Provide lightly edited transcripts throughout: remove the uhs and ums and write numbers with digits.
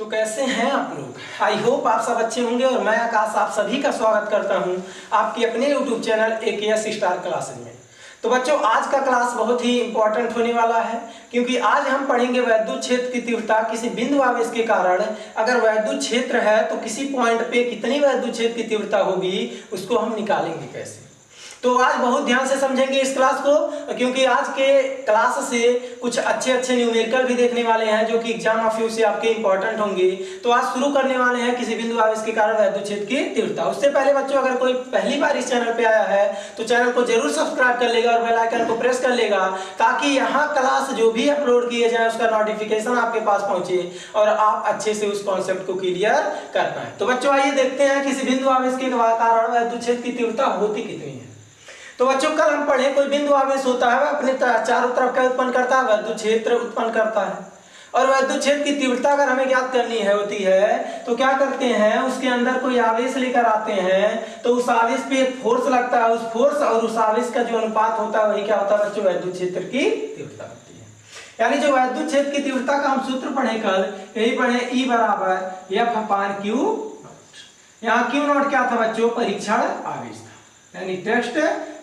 तो कैसे हैं आप लोग। आई होप आप सब अच्छे होंगे और मैं आकाश आप सभी का स्वागत करता हूं आपके अपने YouTube channel AKS star classes में। तो बच्चों आज का क्लास बहुत ही इंपॉर्टेंट होने वाला है क्योंकि आज हम पढ़ेंगे वैद्युत क्षेत्र की तीव्रता किसी बिंदु आवेश के कारण अगर वैद्युत क्षेत्र है तो किसी पॉइंट पे कितनी वैद्युत क्षेत्र की तीव्रता होगी उसको हम निकालेंगे कैसे। तो आज बहुत ध्यान से समझेंगे इस क्लास को क्योंकि आज के क्लास से कुछ अच्छे न्यूमेरिकल भी देखने वाले हैं जो कि एग्जाम ऑफ यू से आपके इंपॉर्टेंट होंगे। तो आज शुरू करने वाले हैं किसी बिंदु आवेश के कारण वैद्युत क्षेत्र की तीव्रता। उससे पहले बच्चों अगर कोई पहली बार इस चैनल पे आया है तो चैनल को जरूर सब्सक्राइब कर लेगा और बेल आइकन को प्रेस कर लेगा ताकि यहाँ क्लास जो भी अपलोड किए जाए उसका नोटिफिकेशन आपके पास पहुंचे और आप अच्छे से उस कॉन्सेप्ट को क्लियर कर पाए। तो बच्चों आइए देखते हैं किसी बिंदु आवेश के कारण वैद्युत क्षेत्र की तीव्रता होती कितनी है। तो बच्चों कल हम पढ़े कोई बिंदु आवेश होता है वह अपने चारों तरफ क्या उत्पन्न करता है, वैद्युत क्षेत्र उत्पन्न करता है। और वैद्युत क्षेत्र की तीव्रता अगर हमें ज्ञात करनी होती है तो क्या करते हैं, उसके अंदर कोई आवेश लेकर आते हैं तो उस आवेश पे एक फोर्स लगता है, उस फोर्स और उस आवेश का जो अनुपात होता है वही क्या होता है बच्चों, वैद्युत क्षेत्र की तीव्रता होती है। यानी जो वैद्युत क्षेत्र की तीव्रता का हम सूत्र पढ़े कल, यही पढ़े E बराबर F/Q। यहाँ Q0 क्या था बच्चों, परीक्षण आवेश था यानी टेस्ट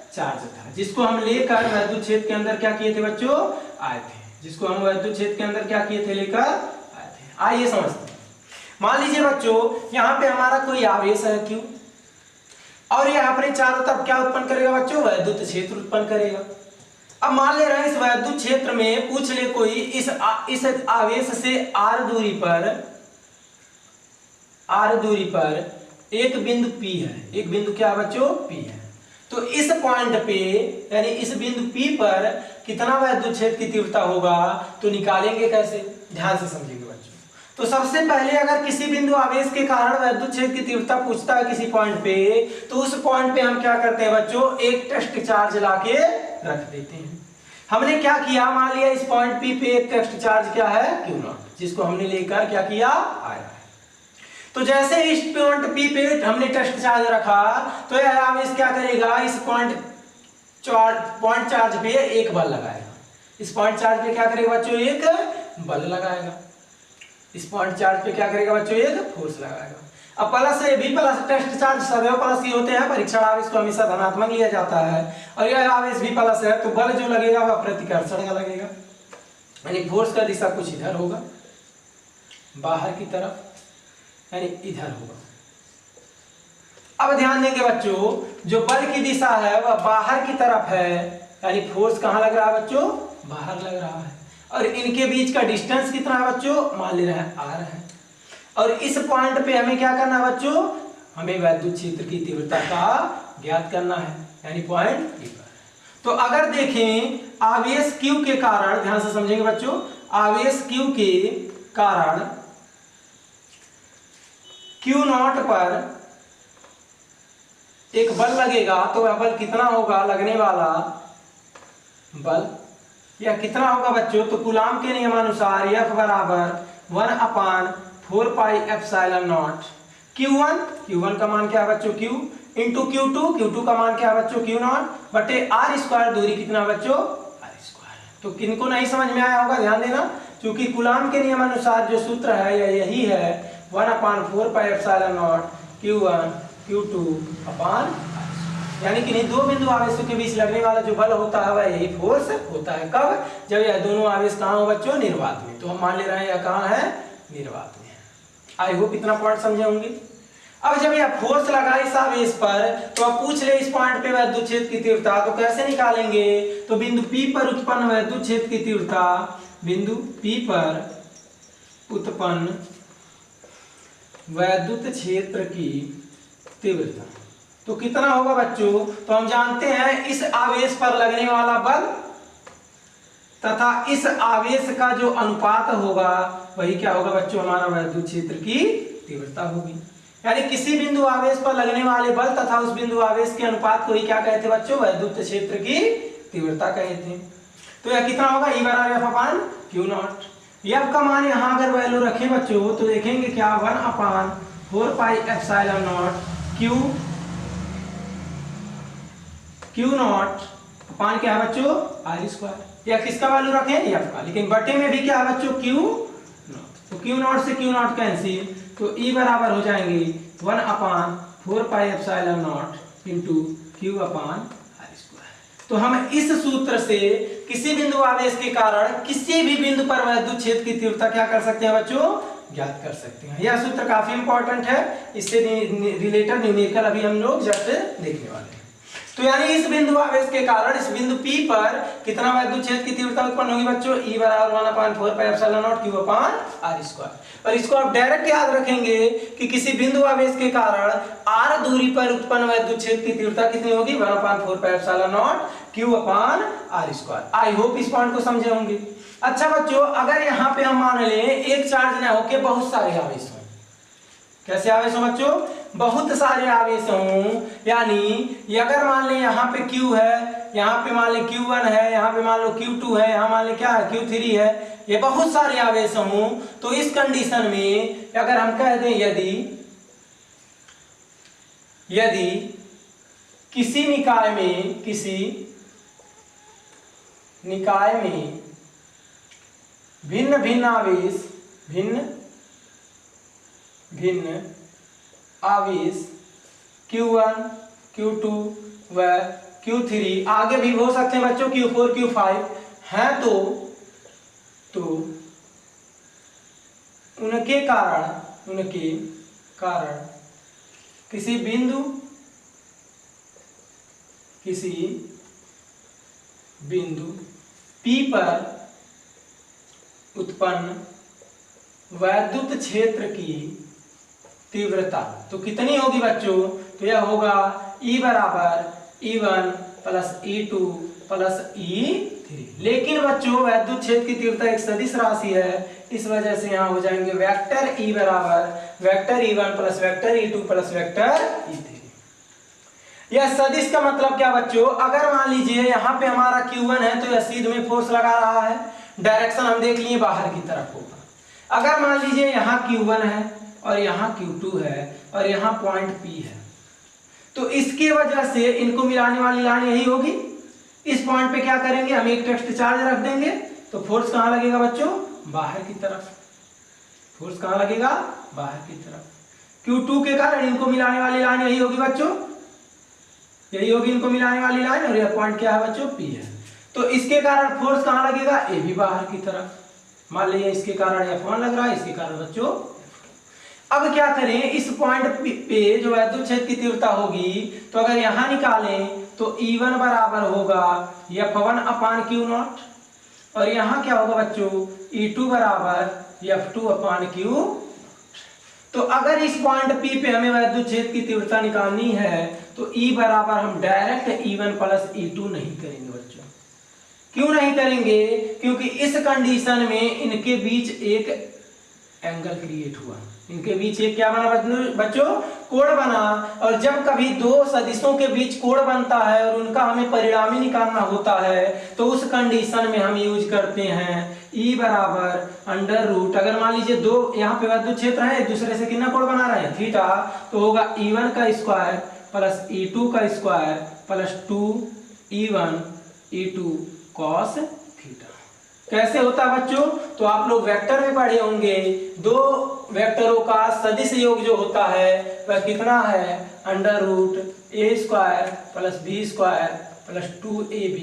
चार्ज था जिसको हम लेकर वैद्युत क्षेत्र के अंदर क्या किए थे बच्चों, आए थे। जिसको हम वैद्युत क्षेत्र के अंदर क्या किए थे, लेकर आए थे। आइए समझते हैं। मान लीजिए बच्चों यहाँ पे हमारा कोई आवेश है Q और ये अपने चारों तरफ क्या उत्पन्न करेगा बच्चों, वैद्युत क्षेत्र उत्पन्न करेगा। अब मान ले रहे हैं इस वैद्युत क्षेत्र में पूछ ले कोई इस आवेश से r दूरी पर एक बिंदु P है। एक बिंदु क्या बच्चों, P है। तो इस पॉइंट पे यानी इस बिंदु P पर कितना वैद्युत क्षेत्र की तीव्रता होगा तो निकालेंगे कैसे, ध्यान से समझेंगे बच्चों। तो सबसे पहले अगर किसी बिंदु आवेश के कारण वैद्युत क्षेत्र की तीव्रता पूछता है किसी पॉइंट पे तो उस पॉइंट पे हम क्या करते हैं बच्चों, एक टेस्ट चार्ज लाके रख देते हैं। हमने क्या किया, मान लिया इस पॉइंट P पे एक टेस्ट चार्ज क्या है, Q0, जिसको हमने लेकर क्या किया, आया। तो जैसे इस पॉइंट P पे हमने टेस्ट चार्ज रखा तो यह आवेश क्या करेगा, इस पॉइंट चार्ज पे एक बल लगाएगा। इस पॉइंट चार्ज पे क्या करेगा बच्चों, एक बल लगाएगा। इस पॉइंट चार्ज पे क्या करेगा बच्चों, एक फोर्स लगाएगा। अब प्लस भी प्लस टेस्ट चार्ज सदैव प्लस ही होते हैं, परीक्षण आवेश को हमेशा धनात्मक लिया जाता है और यह आवेश भी प्लस है तो बल जो लगेगा वह प्रतिकर्षण का लगेगा यानी फोर्स का दिशा कुछ इधर होगा बाहर की तरफ यानी इधर होगा। अब ध्यान देंगे बच्चों जो बल की दिशा है वह बाहर की तरफ है यानी फोर्स कहां लग रहा है बच्चों, बाहर लग रहा है। और इनके बीच का डिस्टेंस कितना है बच्चों, मान ले रहे हैं r है। और इस पॉइंट पे हमें क्या करना है बच्चों, हमें वैद्युत क्षेत्र की तीव्रता का ज्ञात करना है यानी पॉइंट P पर। तो अगर देखें आवेश Q के कारण, ध्यान से समझेंगे बच्चों, आवेश Q के कारण Q0 पर एक बल लगेगा तो वह बल कितना होगा, लगने वाला बल या कितना होगा बच्चों, तो कूलाम के नियमानुसार F बराबर 1/4 पाई एप्सिलॉन नॉट Q1 का मान क्या है बच्चों, Q इंटू Q2 का मान क्या है बच्चों, Q0 बटे r²। दूरी कितना बच्चों, r²। तो किनको नहीं समझ में आया होगा ध्यान देना, क्योंकि कूलाम के नियमानुसार जो सूत्र है यही है 1/4 pi epsilon not Q1 Q2 अपान, यानी कि दो बिंदु आवेशों के बीच लगने वाला जो बल होता है वह यही फोर्स होता है। कब, जब यह दोनों आवेश कहाँ हो बच्चों, निर्वात में। तो हम मान ले रहे हैं यह कहाँ है, निर्वात में है। आई होप इतना पॉइंट समझे होंगे। अब जब यह फोर्स लगा इस आवेश पर तो अब पूछ ले इस पॉइंट पे वैद्युत क्षेत्र की तीव्रता, तो कैसे निकालेंगे, तो बिंदु P पर उत्पन्न वैद्युत क्षेत्र की तीव्रता, बिंदु P पर उत्पन्न वैद्युत क्षेत्र की तीव्रता तो कितना होगा बच्चों, तो हम जानते हैं इस आवेश पर लगने वाला बल तथा इस आवेश का जो अनुपात होगा वही क्या होगा बच्चों, हमारा वैद्युत क्षेत्र की तीव्रता होगी। यानी किसी बिंदु आवेश पर लगने वाले बल तथा उस बिंदु आवेश के अनुपात को ही क्या कहते बच्चों, वैद्युत क्षेत्र की तीव्रता कहते हैं। तो यह कितना होगा, E बराबर F/Q0। F का मान यहाँ अगर वैल्यू रखें बच्चों तो देखेंगे क्या, 1/4 पाई एप्सिलॉन नॉट Q0 अपान क्या है बच्चों, r²। या किसका वैल्यू रखें, F का, लेकिन बटे में भी क्या है बच्चों, Q0। तो क्यू नॉट से क्यू नॉट कैंसिल, तो ई बराबर हो जाएंगे 1/4πε0 into Q upon R square. तो हम इस सूत्र से किसी बिंदु आवेश के कारण किसी भी बिंदु पर वैद्युत क्षेत्र की तीव्रता क्या कर सकते हैं बच्चों, ज्ञात कर सकते हैं। यह सूत्र काफी इंपॉर्टेंट है, इससे रिलेटेड न्यूमेरिकल अभी हम लोग जस्ट देखने वाले हैं। तो यानी इस बिंदु आवेश के कारण इस बिंदु P पर कितना वैद्युत क्षेत्र की तीव्रता उत्पन्न होगी बच्चों, E बराबर 1/4πε0 क्यू अपान आर स्क्वायर। और इसको आप डायरेक्ट याद रखेंगे कि किसी बिंदु आवेश के कारण r दूरी पर उत्पन्न वैद्युत क्षेत्र की तीव्रता कितनी होगी, 1/4πε0 Q upon R square. I hope इस पॉइंट को समझे होंगे। अच्छा बच्चों, अगर यहाँ पे हम मान लें एक चार्ज न होके बहुत सारे आवेश हों, कैसे आवेश हो बच्चों, बहुत सारे आवेश हों, यानी अगर मान लें यहाँ पे Q है, यहाँ पे मान लें Q1 है, यहाँ पे मान लो Q2 है, यहाँ मान लें क्या है Q3 है, ये बहुत सारे आवेश हों, तो इस कंडीशन में अगर हम कह दें यदि किसी निकाय में भिन्न भिन्न आवेश Q1, Q2 व Q3, आगे भी हो सकते हैं बच्चों Q4, Q5 हैं, तो उनके कारण किसी बिंदु P पर उत्पन्न वैद्युत क्षेत्र की तीव्रता तो कितनी होगी बच्चों, तो यह होगा E बराबर E1 plus E2 plus E3। लेकिन बच्चों वैद्युत क्षेत्र की तीव्रता एक सदिश राशि है, इस वजह से यहाँ हो जाएंगे वेक्टर E बराबर vector E1 plus vector E2 plus vector E3। यह सदिश का मतलब क्या बच्चों, अगर मान लीजिए यहाँ पे हमारा Q1 है तो यह सीध में फोर्स लगा रहा है, डायरेक्शन हम देख लिए बाहर की तरफ होगा। अगर मान लीजिए यहाँ Q1 है और यहाँ Q2 है और यहाँ पॉइंट P है, तो इसकी वजह से इनको मिलाने वाली लाइन यही होगी। इस पॉइंट पे क्या करेंगे, हम एक टेक्स्ट चार्ज रख देंगे, तो फोर्स कहाँ लगेगा बच्चों, बाहर की तरफ। फोर्स कहाँ लगेगा, बाहर की तरफ। Q2 के कारण इनको मिलाने वाली लाइन यही होगी बच्चों, यही होगी इनको मिलाने वाली लाइन, और यह पॉइंट क्या है बच्चों, P है। तो इसके कारण फोर्स कहाँ लगेगा, ये भी बाहर की तरफ। मान लीजिए इसके कारण F1 लग रहा है, इसके कारण बच्चों। अब क्या करें, इस पॉइंट पे जो वैद्युत क्षेत्र की तीव्रता होगी, तो अगर यहां निकालें तो E1 बराबर होगा F1 अपान Q0, और यहां क्या होगा बच्चों, E2 बराबर F2 अपान Q। तो अगर इस पॉइंट P पे हमें वैद्युत क्षेत्र की तीव्रता निकालनी है तो E बराबर हम डायरेक्ट E1 प्लस E2 नहीं करेंगे बच्चों। क्यों नहीं करेंगे, क्योंकि इस कंडीशन में इनके बीच एक एंगल क्रिएट हुआ, इनके बीच एक क्या बना बच्चों, कोण बना। और जब कभी दो सदिशों के बीच कोण बनता है और उनका हमें परिणामी निकालना होता है, तो उस कंडीशन में हम यूज करते हैं E बराबर अंडर रूट। अगर मान लीजिए दो यहाँ पे वैद्युत क्षेत्र है, एक दूसरे से कितना कोण बना रहे हैं, थीटा, तो होगा E1 का स्क्वायर प्लस E2 का square plus 2E1 E2 cos theta. कैसे होता है बच्चों, तो आप लोग वेक्टर में पढ़े होंगे, दो वेक्टरों का सदिश योग जो होता है वह कितना है, under root A square plus B square plus 2ab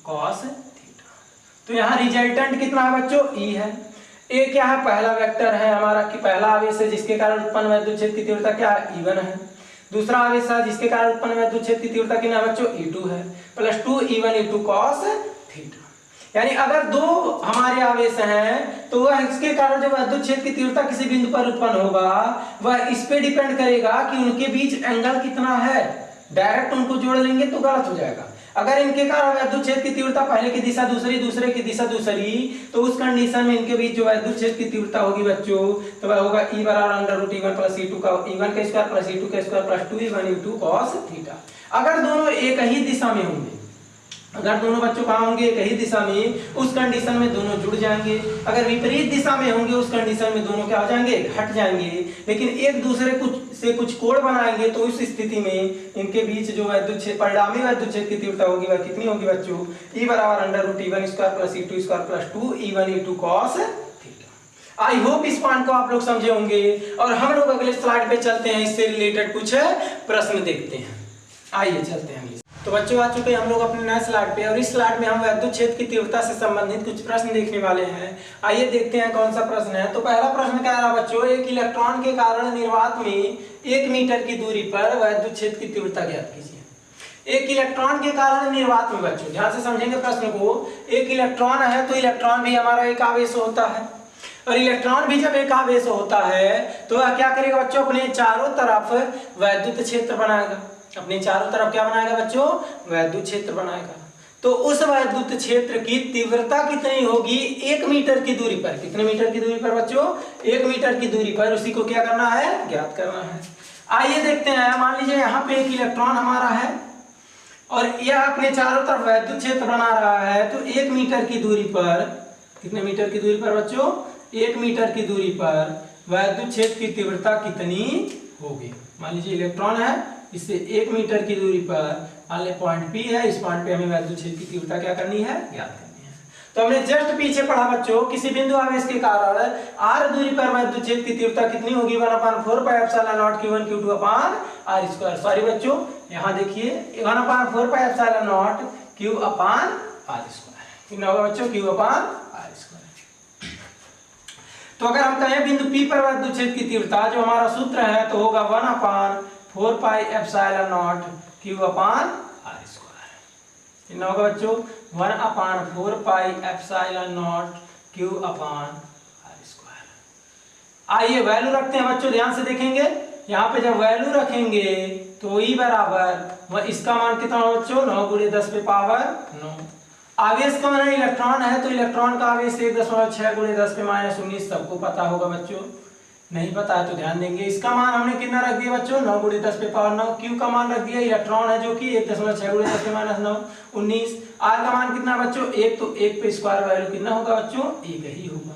cos theta. तो यहाँ रिजल्टेंट कितना है बच्चों, E है। ए क्या है, पहला वेक्टर है हमारा कि पहला आवेश है जिसके कारण उत्पन्न वैद्युत क्षेत्र की तीव्रता क्या है, E1 है। दूसरा आवेश है जिसके कारण उत्पन्न वैद्युत क्षेत्र की तीव्रता कितना है बच्चों, E2 है, plus 2E1 E2 cos theta. यानी अगर दो हमारे आवेश हैं तो वह इसके कारण जो वैद्युत क्षेत्र की तीव्रता किसी बिंदु पर उत्पन्न होगा वह इस पे डिपेंड करेगा कि उनके बीच एंगल कितना है। डायरेक्ट उनको जोड़ लेंगे तो गलत हो जाएगा। अगर इनके कारण वैद्युत क्षेत्र की तीव्रता पहले की दिशा दूसरी, दूसरे की दिशा दूसरी, तो उस कंडीशन में इनके बीच जो वैद्युत क्षेत्र की तीव्रता होगी बच्चों, तो वह होगा E बराबर under root E1 plus E2 का E1 का स्क्वायर प्लस E2 का square plus 2E1 E2 cos theta. अगर दोनों एक ही दिशा में होंगे, अगर दोनों बच्चों कहाँ होंगे, एक ही दिशा में, उस कंडीशन में दोनों जुड़ जाएंगे। अगर विपरीत दिशा में होंगे उस कंडीशन में दोनों क्या हो जाएंगे, हट जाएंगे। लेकिन एक दूसरे से कुछ कोण बनाएंगे तो उस स्थिति में इनके बीच जो वैद्युत क्षेत्र, परिणामी वैद्युत क्षेत्र की तीव्रता होगी वह कितनी होगी बच्चों, E बराबर under root E1 square plus E2 square plus 2E1 E2 cos theta. I hope इस पॉइंट को आप लोग समझे होंगे और हम लोग अगले स्लाइड पे चलते हैं, इससे रिलेटेड कुछ प्रश्न देखते हैं। आइए चलते हैं। तो बच्चों आ चुके हैं हम लोग अपने नए स्लाइड पे और इस स्लाइड में हम वैद्युत क्षेत्र की तीव्रता से संबंधित कुछ प्रश्न देखने वाले हैं। आइए देखते हैं कौन सा प्रश्न है। तो पहला प्रश्न कह रहा बच्चों, एक इलेक्ट्रॉन के कारण निर्वात में 1 मीटर की दूरी पर वैद्युत क्षेत्र की तीव्रता ज्ञात कीजिए। एक इलेक्ट्रॉन के कारण निर्वात में, बच्चों ध्यान से समझेंगे प्रश्न को, एक इलेक्ट्रॉन है तो इलेक्ट्रॉन भी हमारा एक आवेश होता है और इलेक्ट्रॉन भी जब एक आवेश होता है तो वह क्या करेगा बच्चों, अपने चारों तरफ वैद्युत क्षेत्र बनाएगा। अपने चारों तरफ क्या बनाएगा बच्चों, वैद्युत क्षेत्र बनाएगा। तो उस वैद्युत क्षेत्र की तीव्रता कितनी होगी 1 मीटर की दूरी पर। कितने मीटर की दूरी पर बच्चों, 1 मीटर की दूरी पर, उसी को क्या करना है, ज्ञात करना है। आइए देखते हैं, मान लीजिए यहाँ पे एक इलेक्ट्रॉन हमारा है और यह अपने चारों तरफ वैद्युत क्षेत्र बना रहा है। तो 1 मीटर की दूरी पर, कितने मीटर की दूरी पर बच्चों, 1 मीटर की दूरी पर वैद्युत क्षेत्र की तीव्रता कितनी होगी। मान लीजिए इलेक्ट्रॉन है, इससे 1 मीटर की दूरी पर मान ले पॉइंट P है, इस पॉइंट पे हमें वैद्युत क्षेत्र की तीव्रता क्या करनी है, ज्ञात करनी है। तो हमने जस्ट पीछे पढ़ा बच्चों, किसी बिंदु आवेश के कारण r दूरी पर वैद्युत क्षेत्र की तीव्रता कितनी होगी, 1/4 pi epsilon not q1 q2 upon r square. Sorry बच्चों, यहाँ देखिए 1/4 pi epsilon not q upon r square. कितना होगा बच्चों, q अपान r स्क्वायर। तो अगर हम कहें बिंदु P पर वैद्युत क्षेत्र की तीव्रता, जो हमारा सूत्र है, तो होगा 1/4 pi epsilon not q upon r square. कितना होगा बच्चों, 1/4 pi epsilon not q upon r square. आइए वैल्यू रखते हैं बच्चों, ध्यान से देखेंगे। यहाँ पे जब वैल्यू रखेंगे तो E बराबर, इसका मान कितना होगा बच्चों, 9 × 10 पे पावर 9। आवेश का मान इलेक्ट्रॉन है तो इलेक्ट्रॉन का आवेश 1.6 × 10 पे -19, सबको पता होगा बच्चों। नहीं पता है तो ध्यान देंगे। इसका मान हमने कितना रख दिया बच्चों, 9 × 10 पे पावर 9। Q का मान रख दिया, इलेक्ट्रॉन है जो कि 1.6 × 10 पे -9 19। R का मान कितना बच्चों, 1, तो 1 पे स्क्वायर वैल्यू कितना होगा बच्चों, 1 ही होगा।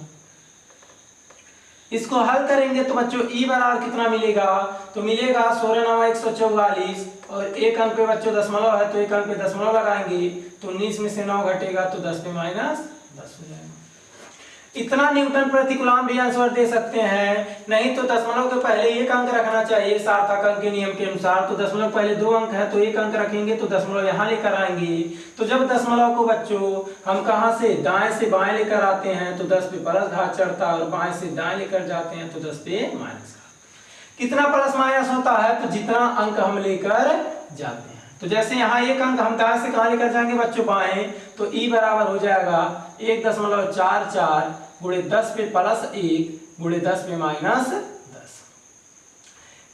इसको हल करेंगे तो बच्चों E बराबर कितना मिलेगा, तो मिलेगा 16×9=144 और एक अंक पे बच्चों दशमलव है तो एक अंक पे दशमलव लगाएंगे तो 19 में से 9 घटेगा तो 10 पे -10 हो जाएगा। इतना न्यूटन प्रति कूलम भी आंसर दे सकते हैं, नहीं तो दशमलव के पहले एक अंक रखना चाहिए सार्थक अंक के नियम के अनुसार। तो दशमलव पहले 2 अंक है तो एक अंक रखेंगे तो दशमलव यहाँ लेकर आएंगे। तो जब दशमलव को बच्चों हम कहाँ से, दाएं से बाएं लेकर आते हैं तो 10 पे प्लस घात चढ़ता है और बाएं से दाएं लेकर जाते हैं तो 10 पे माइनस। कितना प्लस माइनस होता है, तो जितना अंक हम लेकर जाते हैं। तो जैसे यहाँ एक अंक हम दाएं से कहाँ लेकर जाएंगे बच्चों, बाएं, तो E बराबर हो जाएगा 1.44 गुणे 10 पे प्लस 1 गुणे 10 पे -10।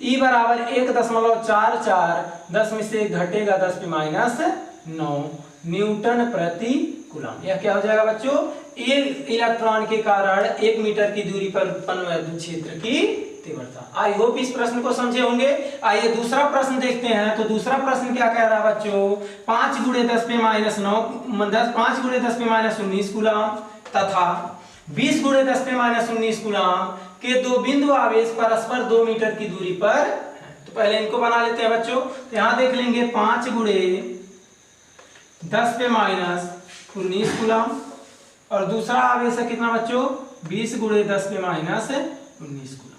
E बराबर 1.44, 10 में से 1 घटेगा 10 पे -9 न्यूटन प्रति कूलम। यह क्या हो जाएगा बच्चों, एक इलेक्ट्रॉन के कारण 1 मीटर की दूरी पर उत्पन्न वैद्युत क्षेत्र की तीव्रता। आई होप इस प्रश्न को समझे होंगे। आइए दूसरा प्रश्न देखते हैं। तो दूसरा प्रश्न क्या कह रहा है बच्चों, 5 × 10 पे -9 5 × 10 पे -19 कूलम तथा 20 × 10 पे -19 कूलम के दो बिंदु आवेश परस्पर 2 मीटर की दूरी पर है। तो पहले इनको बना लेते हैं बच्चों। तो यहाँ देख लेंगे 5 × 10 पे -19 कूलम और दूसरा आवेश है कितना बच्चों, 20 × 10 पे -19 कूलम।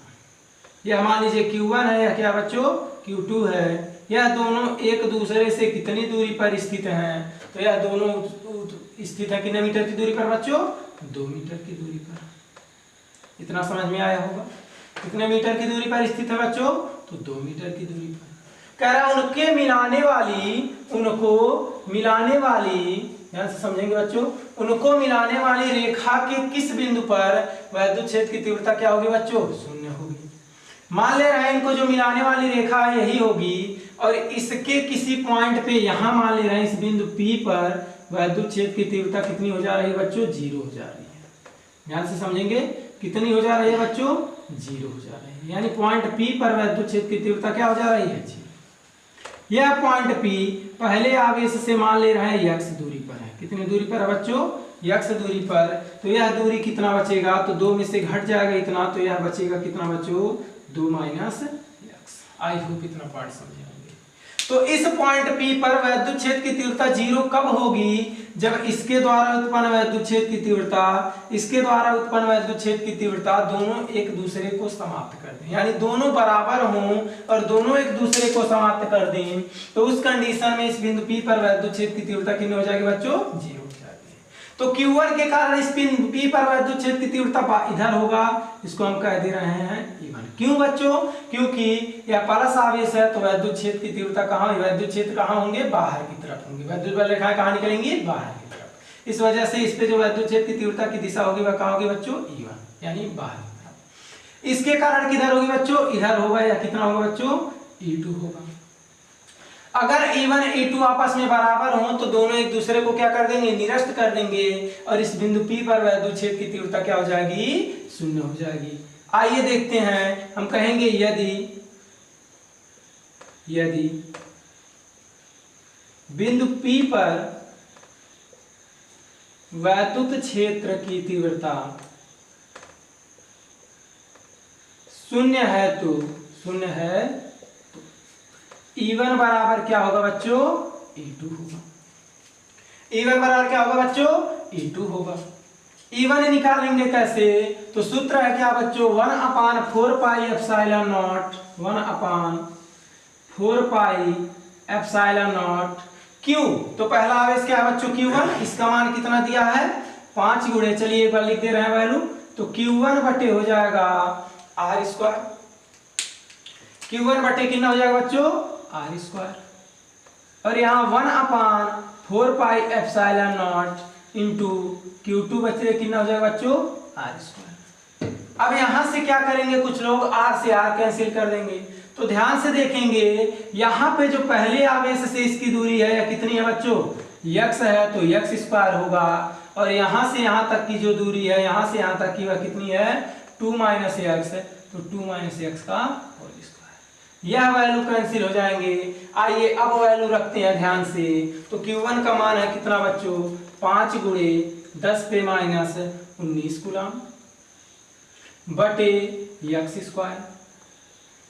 यह मान लीजिए Q1 है, यह क्या बच्चों, Q2 है। यह दोनों एक दूसरे से कितनी दूरी पर स्थित हैं, तो यह दोनों स्थित है कितने मीटर की दूरी पर बच्चों, 2 मीटर की दूरी पर। इतना समझ में आया होगा। कितने मीटर की दूरी पर स्थित है बच्चों, तो 2 मीटर की दूरी पर। कह रहा है उनको मिलाने वाली ध्यान से समझेंगे बच्चों, उनको मिलाने वाली रेखा के किस बिंदु पर वैद्युत क्षेत्र की तीव्रता क्या होगी बच्चों, 0 होगी। मान ले रहे हैं इनको जो मिलाने वाली रेखा है यही होगी और इसके किसी पॉइंट पे यहाँ मान ले रहे हैं इस बिंदु P पर वैद्युत क्षेत्र की तीव्रता कितनी हो जा रही है बच्चों, 0 हो जा रही है। ध्यान से समझेंगे, कितनी हो जा रही है बच्चों, 0 हो जा रही है। यानी पॉइंट P पर वैद्युत क्षेत्र की तीव्रता क्या हो जा रही है, 0। यह पॉइंट P पहले आवेश से मान ले रहे हैं x दूरी पर है। कितनी दूरी पर है बच्चों, x दूरी पर। तो यह दूरी कितना बचेगा, तो 2 में से घट जाएगा इतना, तो यह बचेगा कितना बच्चों, 2 - x। आई होप इतना पार्ट समझे होंगे। तो इस पॉइंट P पर वैद्युत क्षेत्र की तीव्रता 0 कब होगी? जब इसके द्वारा उत्पन्न वैद्युत क्षेत्र की तीव्रता, इसके द्वारा उत्पन्न वैद्युत क्षेत्र की तीव्रता दोनों एक दूसरे को समाप्त कर दें, यानी दोनों बराबर हों और दोनों एक दूसरे को समाप्त कर दें, तो उस कंडीशन में इस बिंदु P पर वैद्युत क्षेत्र की तीव्रता कितनी हो जाएगी बच्चों? 0 हो जाएगी। तो Q1 के कारण इस बिंदु P पर वैद्युत क्षेत्र की तीव्रता इधर होगा, इसको हम कह दे रहे हैं E1। क्यों बच्चों? क्योंकि यह प्लस आवेश है, तो वैद्युत क्षेत्र की तीव्रता कहाँ, वैद्युत क्षेत्र कहाँ होंगे? बाहर की तरफ होंगे। वैद्युत बल रेखाएं कहाँ निकलेंगी? बाहर की तरफ। इस वजह से इस पे जो वैद्युत क्षेत्र की तीव्रता की दिशा होगी वह कहाँ होगी बच्चों? E1, यानी बाहर की तरफ। इसके कारण किधर होगी बच्चों? इधर होगा, या कितना होगा बच्चों? E2 होगा। अगर E1 E2 आपस में बराबर हो तो दोनों एक दूसरे को क्या कर देंगे? निरस्त कर देंगे, और इस बिंदु P पर वैद्युत क्षेत्र की तीव्रता क्या हो जाएगी? 0 हो जाएगी। आइए देखते हैं, हम कहेंगे यदि बिंदु P पर वैद्युत क्षेत्र की तीव्रता 0 है तो E1 बराबर क्या होगा बच्चों? E2 होगा। E1 बराबर क्या होगा बच्चों? E2 होगा। E1 निकालेंगे कैसे? तो सूत्र है क्या बच्चों? 1/4 pi epsilon not, 1/4 pi epsilon not Q। तो पहला आवेश क्या है बच्चों? Q1। इसका मान कितना दिया है? 5 गुणे, चलिए एक बार लिख दे रहे हैं वैल्यू। तो Q1 बटे हो जाएगा R²। Q1 बटे कितना हो जाएगा बच्चों? R²। और यहाँ 1/4 pi epsilon not into Q2 बचे कितना हो जाएगा बच्चों? R²। अब यहां से क्या करेंगे? कुछ लोग R से R कैंसिल कर देंगे। तो ध्यान से देखेंगे, यहाँ पे जो पहले आवेश से इसकी दूरी है या कितनी है बच्चों? x है, तो x² होगा, और यहाँ से यहाँ तक की जो दूरी है, यहाँ से यहाँ तक की वह कितनी है? 2 - x है, तो 2 - x का होल स्क्वायर। यह वैल्यू कैंसिल हो जाएंगे। आइए अब वैल्यू रखते हैं ध्यान से। तो Q1 का मान है कितना बच्चों? 5 गुणे 10 पे - 19 कूलम बटे x²।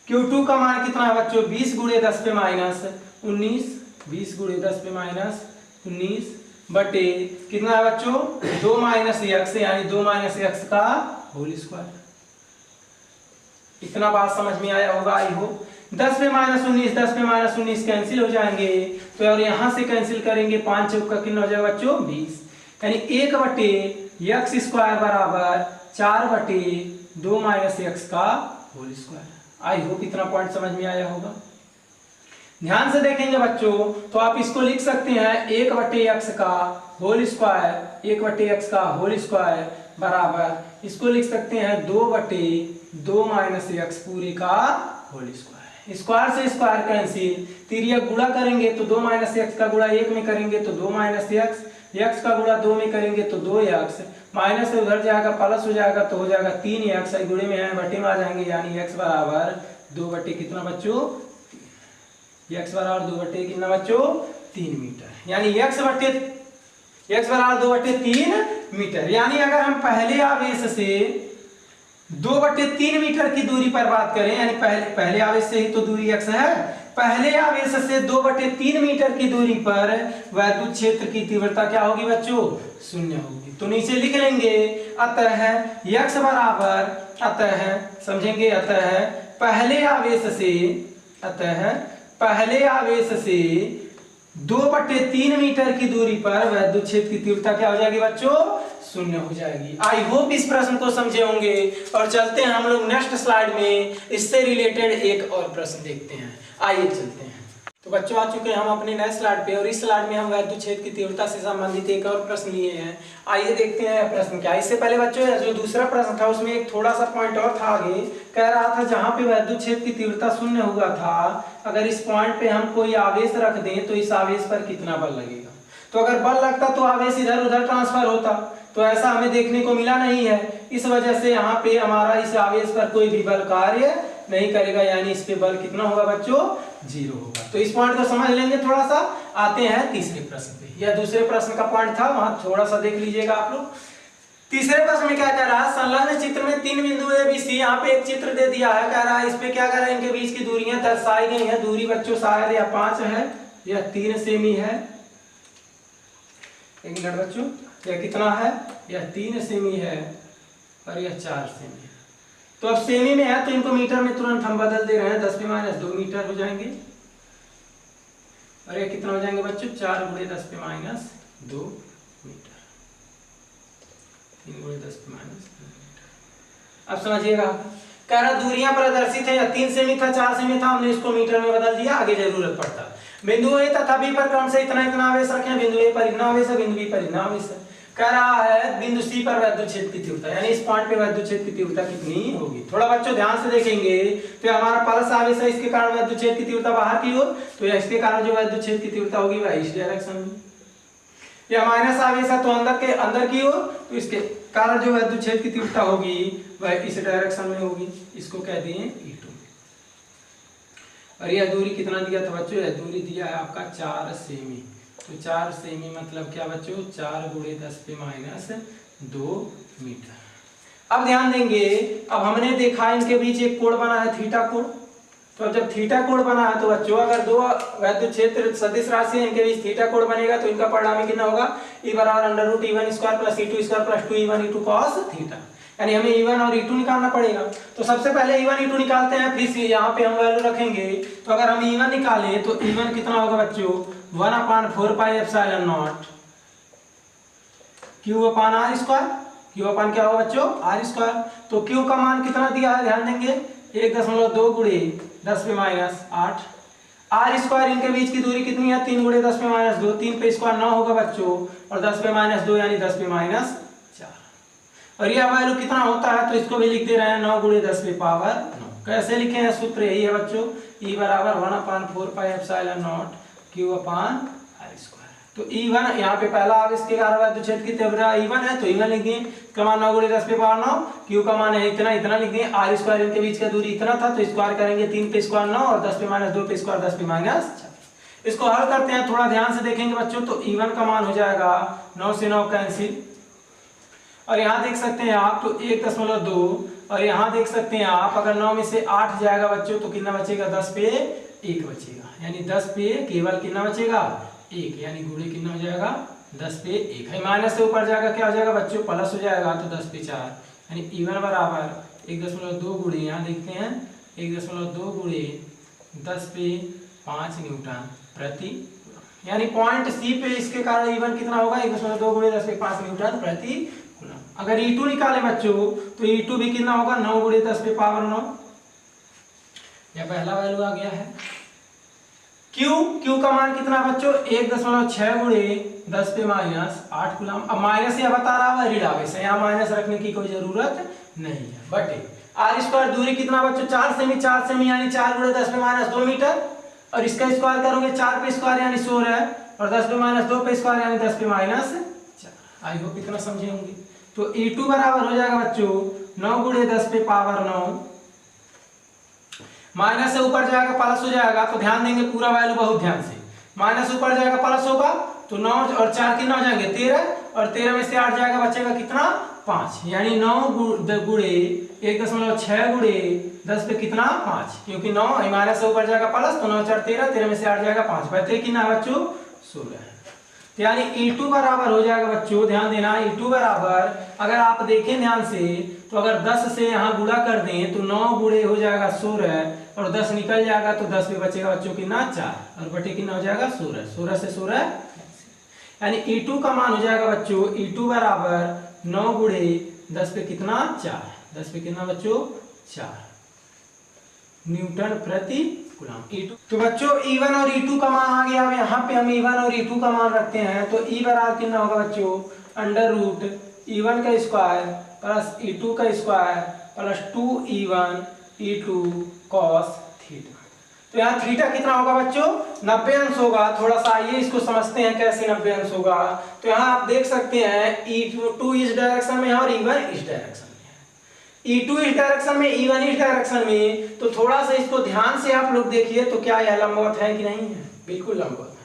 Q2 का मान कितना है बच्चों? 20 गुणे 10 पे - 19, 20 गुणे 10 पे - 19 बटे कितना है बच्चों? 2 - x, यानी 2 - x का होल स्क्वायर। इतना बात समझ में आया होगा आई होप। 10 पे - 19, 10 पे - 19 कैंसिल हो जाएंगे, तो और यहाँ से कैंसिल करेंगे, 5 चौक का कितना हो जाएगा बच्चों? 20, यानी 1 बटे x² बराबर 4 बटे 2 - x का होल स्क्वायर। आई होप इतना पॉइंट समझ में आया होगा। ध्यान से देखेंगे बच्चों, तो आप इसको लिख सकते हैं 1 बटे x का होल स्क्वायर, 1 बटे x का होल स्क्वायर बराबर, इसको लिख सकते हैं 2 बटे 2 - x पूरे का होल स्क्वायर। स्क्वायर से स्क्वायर कैंसिल, तिर्यक गुणा करेंगे तो 2 - x का गुणा 1 में करेंगे तो 2 - x का गुणा 2 में करेंगे तो 2x, माइनस से उधर जाएगा प्लस हो जाएगा तो हो जाएगा 3x, गुणे में है बटे में आ जाएंगे, यानी x बराबर 2 बटे कितना बच्चों? x बराबर 2 बटे कितना बच्चों? 3 मीटर, यानी x बराबर 2 बटे 3 मीटर। यानी अगर हम पहले आवेश से 2 बटे 3 मीटर की दूरी पर बात करें, यानी पहले आवेश से ही तो दूरी x है, पहले आवेश से 2 बटे 3 मीटर की दूरी पर वैद्युत क्षेत्र की तीव्रता क्या होगी बच्चों? 0 होगी। तो नीचे लिख लेंगे, अतः x बराबर, अतः समझेंगे, अतः पहले आवेश से 2 बटे 3 मीटर की दूरी पर वैद्युत क्षेत्र की तीव्रता क्या हो जाएगी बच्चों? 0 हो जाएगी। आई होप इस प्रश्न को समझे होंगे, और चलते हैं हम लोग नेक्स्ट स्लाइड में इससे रिलेटेड एक और प्रश्न देखते हैं। आइए चलते हैं। तो बच्चों आ चुके हैं हम अपने नए स्लाइड पे, और इस स्लाइड में हम वैद्युत क्षेत्र की तीव्रता से संबंधित एक और प्रश्न लिए हैं। आइए देखते हैं प्रश्न क्या। इससे पहले बच्चों जो दूसरा प्रश्न था उसमें एक थोड़ा सा पॉइंट और था आगे, कह रहा था जहां पे वैद्युत क्षेत्र की तीव्रता 0 हुआ था, अगर इस पॉइंट पे हम कोई आवेश रख दें तो इस आवेश पर कितना बल लगेगा। तो अगर बल लगता तो आवेश इधर उधर ट्रांसफर होता, तो ऐसा हमें देखने को मिला नहीं है। इस वजह से यहाँ पे हमारा इस आवेश पर कोई भी बल कार्य नहीं करेगा, यानी इस पे बल कितना होगा बच्चों? 0 होगा। तो इस पॉइंट को समझ लेंगे थोड़ा सा। आते हैं तीसरे प्रश्न पे, यह दूसरे प्रश्न का पॉइंट था, वहां थोड़ा सा देख लीजिएगा आप लोग। तीसरे प्रश्न में क्या कह रहा है, संलग्न चित्र में 3 बिंदु ए बी सी, यहाँ पे एक चित्र दे दिया है, कह रहा है इस पे क्या कह रहा है, इनके बीच की दूरियां दर्शाई गई है। दूरी बच्चों शायद या 5 है या 3 सेमी है। एक मिनट बच्चों, यह कितना है, यह 3 सेमी है और यह 4 सेमी है। तो अब सेमी में है तो इनको मीटर में तुरंत हम बदल दे रहे हैं, 10⁻² मीटर हो जाएंगे। और ये कितना हो जाएंगे बच्चों, 4 × 10⁻² मीटर, 3 × 10⁻²। अब समझिएगा, कह रहा दूरियां प्रदर्शित है, या 3 सेमी था 4 सेमी था, हमने इसको मीटर में बदल दिया, आगे जरूरत पड़ता। बिंदु ए तथा बी पर क्रम से इतना इतना आवेश रखें। बिंदु ए पर इतना आवेश है, बिंदु बी पर इतना आवेश है। कह रहा है बिंदु सी पर वैद्युत क्षेत्र की तीव्रता, यानी इस पॉइंट पे वैद्युत क्षेत्र की तीव्रता कितनी होगी। थोड़ा बच्चों ध्यान से देखेंगे तो हमारा प्लस आवेश है, इसके कारण वैद्युत क्षेत्र की तीव्रता बाहर की ओर, तो इसके कारण जो वैद्युत क्षेत्र की तीव्रता होगी वह इस डायरेक्शन में। या माइनस आवेश है तो अंदर की ओर, तो इसके कारण जो वैद्युत क्षेत्र की तीव्रता होगी वह इस डायरेक्शन में होगी। इसको कह दिए E2। और यह दूरी कितना दिया था बच्चों, यह दूरी दिया है आपका 4 सेमी। तो 4 सेमी मतलब क्या बच्चों, 4 × 10⁻² मीटर। अब ध्यान देंगे, अब हमने देखा इनके बीच एक कोण बना है, थीटा कोण। तो अब जब थीटा कोण बना है तो बच्चों अगर दो वैद्युत क्षेत्र सदिश राशि है, इनके बीच थीटा कोण बनेगा तो इनका परिणामी कितना होगा, E = √E1² + E2² + 2E1 E2 cos theta. यानी हमें E1 और E2 निकालना पड़ेगा। तो सबसे पहले E1 E2 निकालते हैं, फिर यहाँ पे हम वैल्यू रखेंगे। तो अगर हम E1 निकालें तो E1 कितना होगा बच्चों, 1/4πε0 Q/r²। Q क्या होगा बच्चों, r²। तो Q का मान कितना दिया है, ध्यान देंगे 1.2 × 10⁻8। r² इनके बीच की दूरी कितनी है, 3 × 10⁻²। 3 पे स्क्वायर 9 होगा बच्चों, और 10⁻² यानी 10⁻4। और यह वैल्यू कितना होता है, तो इसको भी लिख दे रहे हैं 9 × 10⁻9। कैसे लिखे हैं, सूत्र यही है बच्चों, E = 1/4πε0 Q/r²। तो E1 यहाँ पे पहला आवेश के कारण वैद्युत क्षेत्र की तीव्रता E1 है, तो E1 लिख दिए। का मान 9 × 10⁻9, Q का मान है इतना, इतना लिख दिए। r² इनके बीच का दूरी इतना था, तो स्क्वायर करेंगे, 3 पे स्क्वायर 9 और 10⁻² पे स्क्वायर 10⁻4। इसको हल करते हैं, थोड़ा ध्यान से देखेंगे बच्चों। तो E1 का मान हो जाएगा 9 से 9 कैंसिल, और यहाँ देख सकते हैं आप तो 1.2, और यहाँ देख सकते हैं आप अगर 9 में से 8 जाएगा बच्चों तो कितना बचेगा, 10 पे 1 बचेगा। यानी 10 पे केवल कितना बचेगा, 1, यानी गुणे कितना हो जाएगा, 10 पे 1 है। माइनस से ऊपर जाएगा क्या हो जाएगा बच्चों, प्लस हो जाएगा, तो 10 पे 4। यानी E1 = 1.2 गुणे, यहाँ देखते हैं 1.2 गुणे 10 पे 5 न्यूटन प्रति, यानी पॉइंट सी पे इसके कारण E1 कितना होगा, 1.2 गुणे 10 पे 5 न्यूटन प्रति कूलम। अगर E2 निकाले बच्चों तो E2 भी कितना होगा, 9 × 10 पे पावर 9। यह पहला वैल्यू आ गया है। Q का मान कितना बच्चों, 1.6 × 10 पे -8 कूलम। अब माइनस यह बता रहा है ऋण आवेश है, यहाँ माइनस रखने की कोई जरूरत नहीं है। बटे r² दूरी कितना बच्चों, 4 सेमी, 4 सेमी यानी 4 × 10 पे -2 मीटर, और इसका स्क्वायर करोगे 4 पे स्क्वायर यानी 16, और 10 पे -2 पे स्क्वायर यानी 10 पे -4। आई होप इतना समझे होंगे। तो E2 बराबर हो जाएगा बच्चों 9 × 10 पे पावर 9, माइनस से ऊपर जाएगा प्लस हो जाएगा, तो ध्यान देंगे पूरा वैल्यू बहुत ध्यान से। माइनस ऊपर जाएगा प्लस होगा तो 9 और 4 कितना हो जाएंगे, 13, और 13 में से 8 जाएगा बचेगा कितना, 5। यानी 9 × 1.6 × 10 पे कितना, 5, क्योंकि 9 माइनस से ऊपर जाएगा प्लस, तो 9 4 13, 13 में से 8 जाएगा 5, बचे कितना बच्चों, 16। यानी E2 बराबर हो जाएगा बच्चों, ध्यान देना, E2 बराबर अगर आप देखें ध्यान से तो अगर 10 से यहाँ गुणा कर दें तो 9 गुणे हो जाएगा 16, और 10 निकल जाएगा तो 10 पे बचेगा बच्चों कितना, 4, और बटे कितना हो जाएगा 16, 16 से 16। यानी E2 का मान हो जाएगा बच्चों, E2 बराबर 9 × 10 पे कितना, 4, 10 पे कितना बच्चों, 4 न्यूटन प्रति कूलम। E2 तो बच्चों E1 और E2 का मान आ गया। अब यहाँ पे हम E1 और E2 का मान रखते हैं, तो E बराबर कितना होगा बच्चों, √E1 का स्क्वायर प्लस E2 का square plus 2E1 E2 cos theta. तो यहाँ थीटा कितना होगा बच्चों, 90 अंश होगा। थोड़ा सा आइए इसको समझते हैं कैसे 90 अंश होगा। तो यहाँ आप देख सकते हैं E2 इस डायरेक्शन में है और E1 इस डायरेक्शन में है। E2 इस डायरेक्शन में, E1 इस डायरेक्शन में। तो थोड़ा सा इसको ध्यान से आप लोग देखिए तो क्या यह लंबवत है कि नहीं है, बिल्कुल लंबवत है।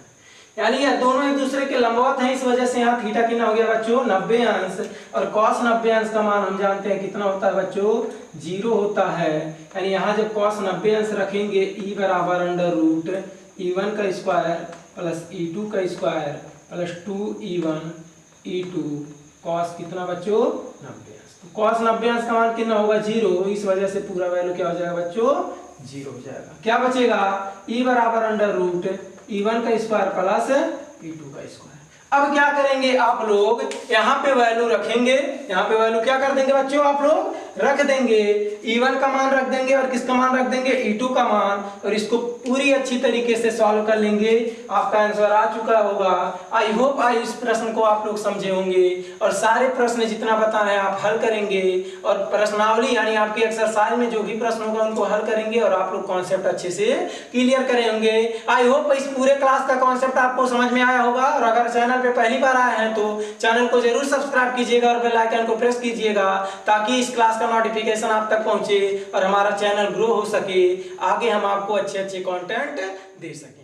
यानी यह दोनों एक दूसरे के लंबवत हैं, इस वजह से यहाँ थीटा कितना हो गया बच्चों 90 अंश। और cos 90 अंश का मान हम जानते हैं कितना होता है बच्चों 0 होता है। यानी यहाँ जब cos 90 अंश रखेंगे e बराबर अंडर रूट e1 का स्क्वायर प्लस e2 का square plus 2e1 e2 cos कितना बच्चों 90 अंश। तो cos 90 अंश का मान कितना होगा 0, इस वजह से पूरा वैल्यू क्या हो जाएगा बच्चों 0 हो जाएगा। क्या बचेगा e बराबर अंडर रूट e1 का स्क्वायर प्लस e2 का स्क्वायर। अब क्या करेंगे आप लोग, यहाँ पे वैल्यू रखेंगे, यहाँ पे वैल्यू क्या कर देंगे बच्चों आप लोग रख देंगे, e1 का मान रख देंगे और किसका मान रख देंगे e2 का मान, और इसको पूरी अच्छी तरीके से सॉल्व कर लेंगे। आपका आंसर आ चुका होगा। आई होप इस प्रश्न को आप लोग समझे होंगे और सारे प्रश्न जितना बताए आप हल करेंगे और प्रश्नावली यानी आपकी एक्सरसाइज में जो भी प्रश्न होगा उनको हल करेंगे और आप लोग कॉन्सेप्ट अच्छे से क्लियर करे होंगे। आई होप इस पूरे क्लास का कॉन्सेप्ट आपको समझ में आया होगा। और अगर चैनल पे पहली बार आए हैं तो चैनल को जरूर सब्सक्राइब कीजिएगा और बेल आइकन को प्रेस कीजिएगा ताकि इस क्लास का नोटिफिकेशन आप तक पहुंचे और हमारा चैनल ग्रो हो सके, आगे हम आपको अच्छे अच्छे कंटेंट दे सके।